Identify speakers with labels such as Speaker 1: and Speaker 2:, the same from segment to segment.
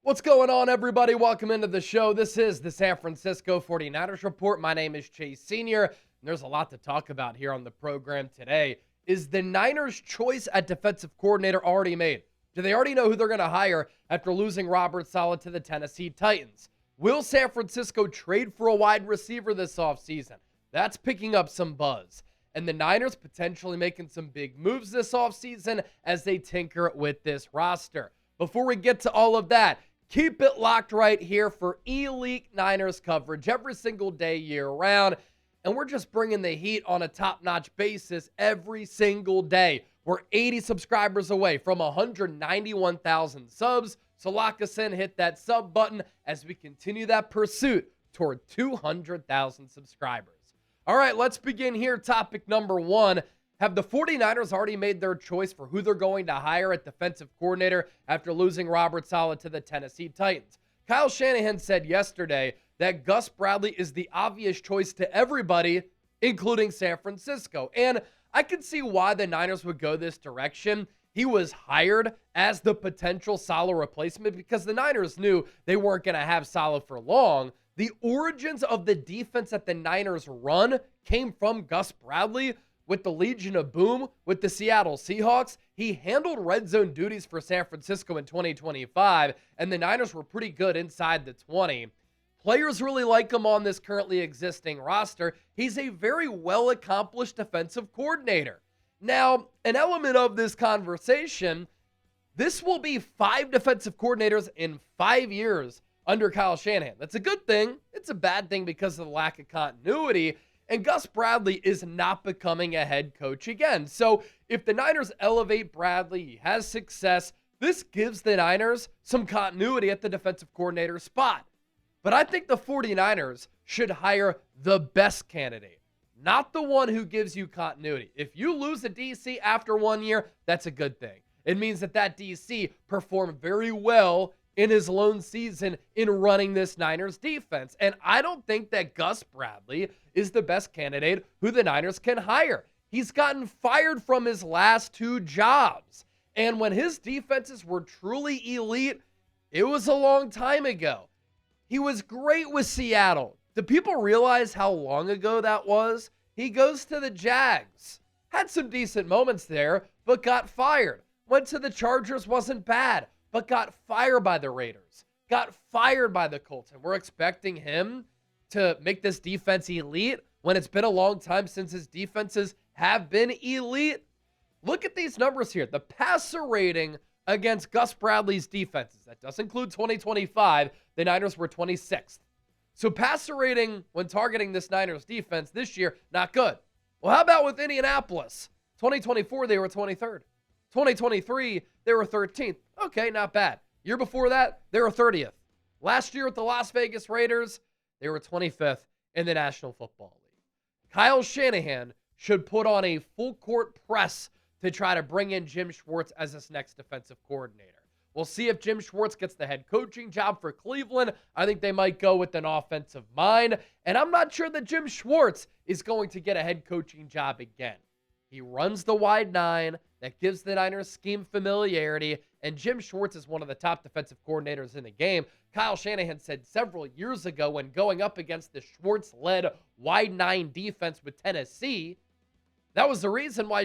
Speaker 1: What's going on, everybody? Welcome into the show. This is the San Francisco 49ers Report. My name is Chase Sr., and there's a lot to talk about here on the program today. Is the Niners' choice at defensive coordinator already made? Do they already know who they're going to hire after losing Robert Saleh to the Tennessee Titans? Will San Francisco trade for a wide receiver this offseason? That's picking up some buzz. And the Niners potentially making some big moves this offseason as they tinker with this roster. Before we get to all of that, keep it locked right here for elite Niners coverage every single day, year-round. And we're just bringing the heat on a top-notch basis every single day. We're 80 subscribers away from 191,000 subs. So lock us in, hit that sub button as we continue that pursuit toward 200,000 subscribers. All right, let's begin here. Topic number one. Have the 49ers already made their choice for who they're going to hire at defensive coordinator after losing Robert Saleh to the Tennessee Titans? Kyle Shanahan said yesterday that Gus Bradley is the obvious choice to everybody, including San Francisco. And I can see why the Niners would go this direction. He was hired as the potential Saleh replacement because the Niners knew they weren't going to have Saleh for long. The origins of the defense that the Niners run came from Gus Bradley. With the Legion of Boom, with the Seattle Seahawks, he handled red zone duties for San Francisco in 2025, and the Niners were pretty good inside the 20. Players really like him on this currently existing roster. He's a very well-accomplished defensive coordinator. Now, an element of this conversation, this will be 5 defensive coordinators in 5 years under Kyle Shanahan. That's a good thing. It's a bad thing because of the lack of continuity. And Gus Bradley is not becoming a head coach again. So if the Niners elevate Bradley, he has success, this gives the Niners some continuity at the defensive coordinator spot. But I think the 49ers should hire the best candidate, not the one who gives you continuity. If you lose a DC after 1 year, that's a good thing. It means that DC performed very well in his lone season in running this Niners defense. And I don't think that Gus Bradley is the best candidate who the Niners can hire. He's gotten fired from his last 2 jobs. And when his defenses were truly elite, it was a long time ago. He was great with Seattle. Do people realize how long ago that was? He goes to the Jags. Had some decent moments there, but got fired. Went to the Chargers, wasn't bad, but got fired by the Raiders, got fired by the Colts. And we're expecting him to make this defense elite when it's been a long time since his defenses have been elite. Look at these numbers here. The passer rating against Gus Bradley's defenses, that does include 2025, the Niners were 26th. So passer rating when targeting this Niners defense this year, not good. Well, how about with Indianapolis? 2024, they were 23rd. 2023, they were 13th. Okay, not bad. Year before that, they were 30th. Last year with the Las Vegas Raiders, they were 25th in the National Football League. Kyle Shanahan should put on a full court press to try to bring in Jim Schwartz as his next defensive coordinator. We'll see if Jim Schwartz gets the head coaching job for Cleveland. I think they might go with an offensive mind. And I'm not sure that Jim Schwartz is going to get a head coaching job again. He runs the wide 9. That gives the Niners scheme familiarity, and Jim Schwartz is one of the top defensive coordinators in the game. Kyle Shanahan said several years ago when going up against the Schwartz-led wide 9 defense with Tennessee, that was the reason why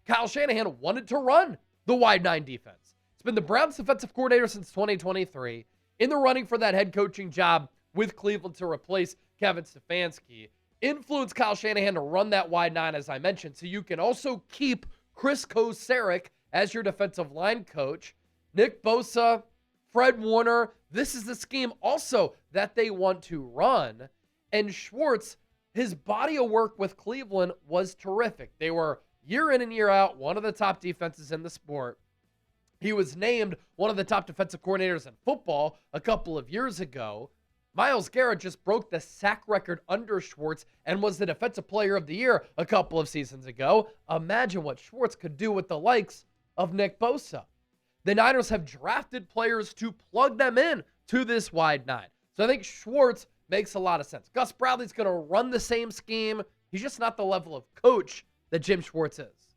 Speaker 1: Kyle Shanahan wanted to run the wide 9 defense. It's been the Browns defensive coordinator since 2023, in the running for that head coaching job with Cleveland to replace Kevin Stefanski. Influenced Kyle Shanahan to run that wide 9, as I mentioned, so you can also keep Chris Kocurek as your defensive line coach. Nick Bosa, Fred Warner. This is the scheme also that they want to run. And Schwartz, his body of work with Cleveland was terrific. They were year in and year out one of the top defenses in the sport. He was named one of the top defensive coordinators in football a couple of years ago. Myles Garrett just broke the sack record under Schwartz and was the Defensive Player of the Year a couple of seasons ago. Imagine what Schwartz could do with the likes of Nick Bosa. The Niners have drafted players to plug them in to this wide 9. So I think Schwartz makes a lot of sense. Gus Bradley's going to run the same scheme. He's just not the level of coach that Jim Schwartz is.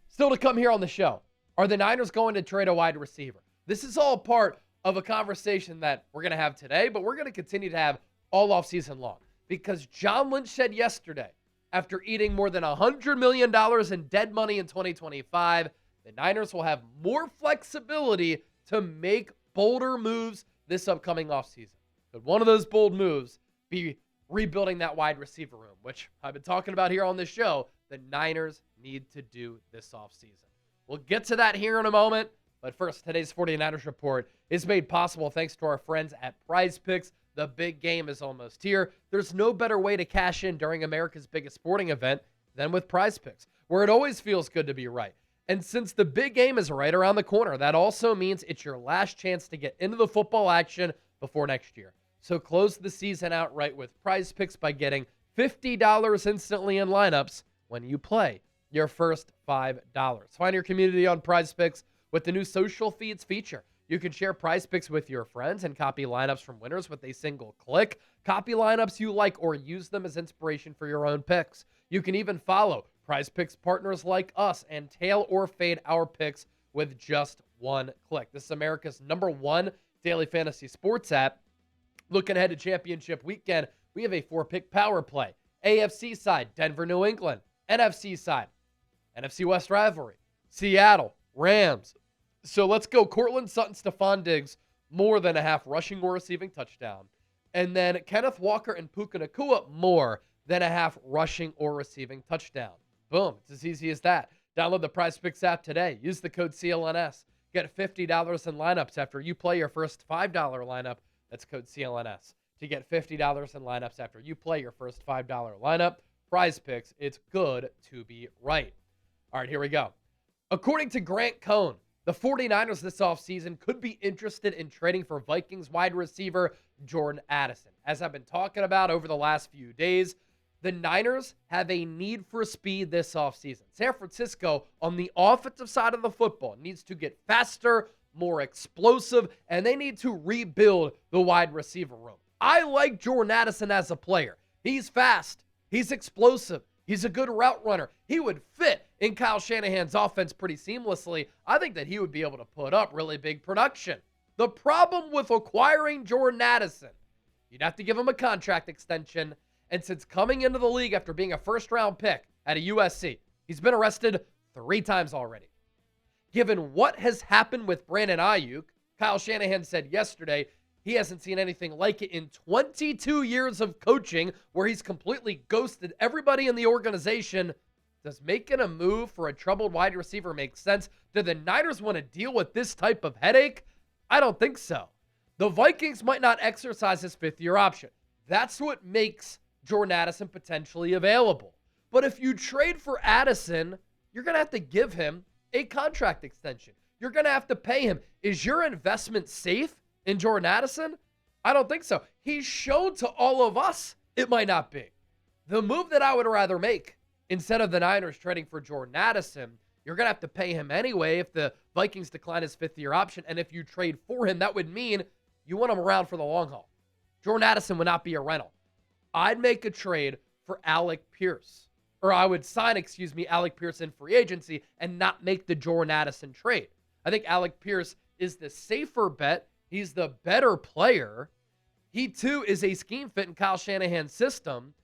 Speaker 1: Still to come here on the show, are the Niners going to trade a wide receiver? This is all part of a conversation that we're going to have today, but we're going to continue to have all offseason long. Because John Lynch said yesterday, after eating more than $100 million in dead money in 2025, the Niners will have more flexibility to make bolder moves this upcoming offseason. Could one of those bold moves be rebuilding that wide receiver room, which I've been talking about here on this show, the Niners need to do this offseason. We'll get to that here in a moment, but first, today's 49ers report is made possible thanks to our friends at PrizePicks. The big game is almost here. There's no better way to cash in during America's biggest sporting event than with PrizePicks, where it always feels good to be right. And since the big game is right around the corner, that also means it's your last chance to get into the football action before next year. So close the season out right with PrizePicks by getting $50 instantly in lineups when you play your first $5. Find your community on PrizePicks with the new social feeds feature. You can share PrizePicks with your friends and copy lineups from winners with a single click. Copy lineups you like or use them as inspiration for your own picks. You can even follow PrizePicks partners like us and tail or fade our picks with just one click. This is America's #1 daily fantasy sports app. Looking ahead to championship weekend, we have a 4-pick power play. AFC side, Denver, New England. NFC side, NFC West rivalry, Seattle, Rams. So let's go. Cortland Sutton, Stephon Diggs, more than a half rushing or receiving touchdown. And then Kenneth Walker and Puka Nacua, more than a half rushing or receiving touchdown. Boom. It's as easy as that. Download the PrizePicks app today. Use the code CLNS. Get $50 in lineups after you play your first $5 lineup. That's code CLNS. To get $50 in lineups after you play your first $5 lineup. PrizePicks, it's good to be right. All right, here we go. According to Grant Cohn, the 49ers this offseason could be interested in trading for Vikings wide receiver Jordan Addison. As I've been talking about over the last few days, the Niners have a need for speed this offseason. San Francisco, on the offensive side of the football, needs to get faster, more explosive, and they need to rebuild the wide receiver room. I like Jordan Addison as a player. He's fast. He's explosive. He's a good route runner. He would fit in Kyle Shanahan's offense pretty seamlessly. I think that he would be able to put up really big production. The problem with acquiring Jordan Addison, you'd have to give him a contract extension. And since coming into the league after being a first-round pick at a USC, he's been arrested 3 times already. Given what has happened with Brandon Aiyuk, Kyle Shanahan said yesterday he hasn't seen anything like it in 22 years of coaching, where he's completely ghosted everybody in the organization. Does making a move for a troubled wide receiver make sense? Do the Niners want to deal with this type of headache? I don't think so. The Vikings might not exercise his 5th-year option. That's what makes Jordan Addison potentially available. But if you trade for Addison, you're going to have to give him a contract extension. You're going to have to pay him. Is your investment safe in Jordan Addison? I don't think so. He's shown to all of us it might not be. The move that I would rather make, instead of the Niners trading for Jordan Addison, you're going to have to pay him anyway if the Vikings decline his 5th-year option. And if you trade for him, that would mean you want him around for the long haul. Jordan Addison would not be a rental. I'd make a trade for Alec Pierce. Or I would sign, Alec Pierce in free agency and not make the Jordan Addison trade. I think Alec Pierce is the safer bet. He's the better player. He, too, is a scheme fit in Kyle Shanahan's system.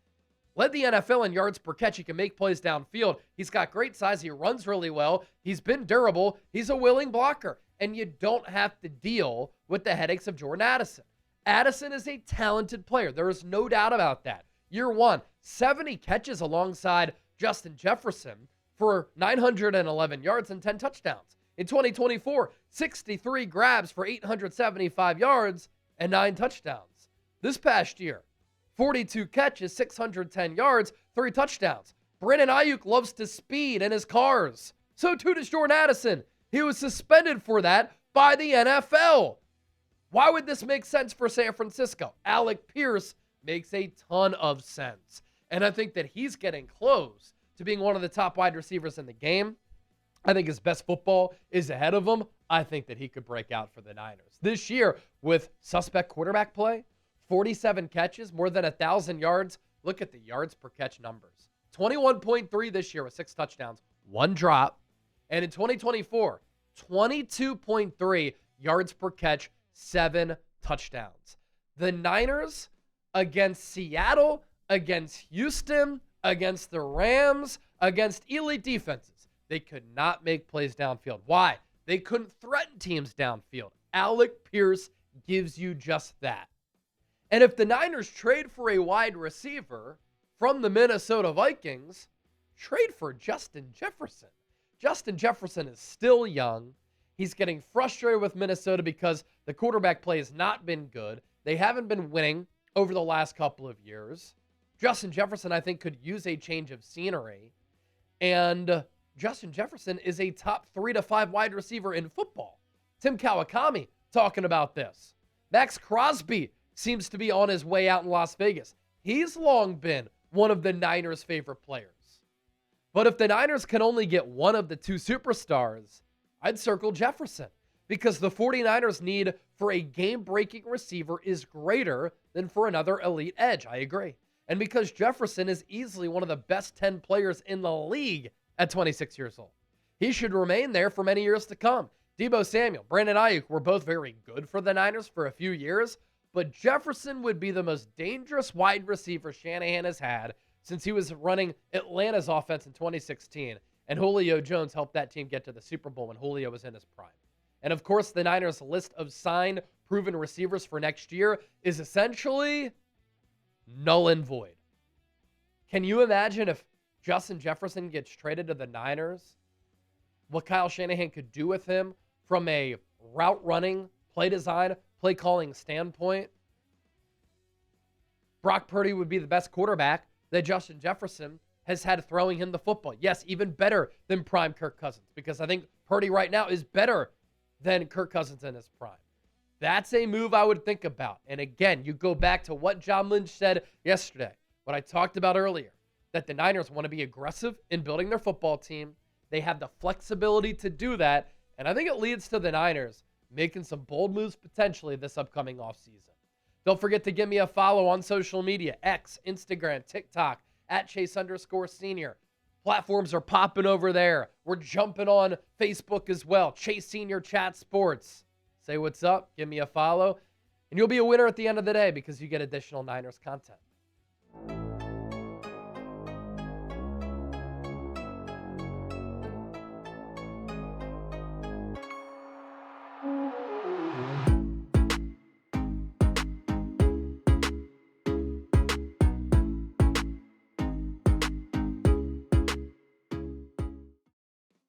Speaker 1: Led the NFL in yards per catch. He can make plays downfield. He's got great size. He runs really well. He's been durable. He's a willing blocker. And you don't have to deal with the headaches of Jordan Addison. Addison is a talented player. There is no doubt about that. Year 1, 70 catches alongside Justin Jefferson for 911 yards and 10 touchdowns. In 2024, 63 grabs for 875 yards and 9 touchdowns. This past year, 42 catches, 610 yards, 3 touchdowns. Brandon Aiyuk loves to speed in his cars. So too does Jordan Addison. He was suspended for that by the NFL. Why would this make sense for San Francisco? Alec Pierce makes a ton of sense. And I think that he's getting close to being one of the top wide receivers in the game. I think his best football is ahead of him. I think that he could break out for the Niners. This year, with suspect quarterback play, 47 catches, more than 1,000 yards. Look at the yards per catch numbers. 21.3 this year with 6 touchdowns, 1 drop. And in 2024, 22.3 yards per catch, 7 touchdowns. The Niners against Seattle, against Houston, against the Rams, against elite defenses, they could not make plays downfield. Why? They couldn't threaten teams downfield. Alec Pierce gives you just that. And if the Niners trade for a wide receiver from the Minnesota Vikings, trade for Justin Jefferson. Justin Jefferson is still young. He's getting frustrated with Minnesota because the quarterback play has not been good. They haven't been winning over the last couple of years. Justin Jefferson, I think, could use a change of scenery. And Justin Jefferson is a top 3 to 5 wide receiver in football. Tim Kawakami talking about this. Max Crosby seems to be on his way out in Las Vegas. He's long been one of the Niners' favorite players. But if the Niners can only get one of the 2 superstars, I'd circle Jefferson, because the 49ers' need for a game-breaking receiver is greater than for another elite edge. I agree. And because Jefferson is easily one of the best 10 players in the league at 26 years old, he should remain there for many years to come. Deebo Samuel, Brandon Aiyuk were both very good for the Niners for a few years, but Jefferson would be the most dangerous wide receiver Shanahan has had since he was running Atlanta's offense in 2016, and Julio Jones helped that team get to the Super Bowl when Julio was in his prime. And of course, the Niners' list of signed, proven receivers for next year is essentially null and void. Can you imagine if Justin Jefferson gets traded to the Niners, what Kyle Shanahan could do with him from a route running, play design, play calling standpoint? Brock Purdy would be the best quarterback that Justin Jefferson has had throwing him the football. Yes, even better than prime Kirk Cousins, because I think Purdy right now is better than Kirk Cousins in his prime. That's a move I would think about. And again, you go back to what John Lynch said yesterday, what I talked about earlier, that the Niners want to be aggressive in building their football team. They have the flexibility to do that. And I think it leads to the Niners making some bold moves potentially this upcoming offseason. Don't forget to give me a follow on social media, X, Instagram, TikTok, @Chase_Senior. Platforms are popping over there. We're jumping on Facebook as well. Chase Senior Chat Sports. Say what's up, give me a follow, and you'll be a winner at the end of the day because you get additional Niners content.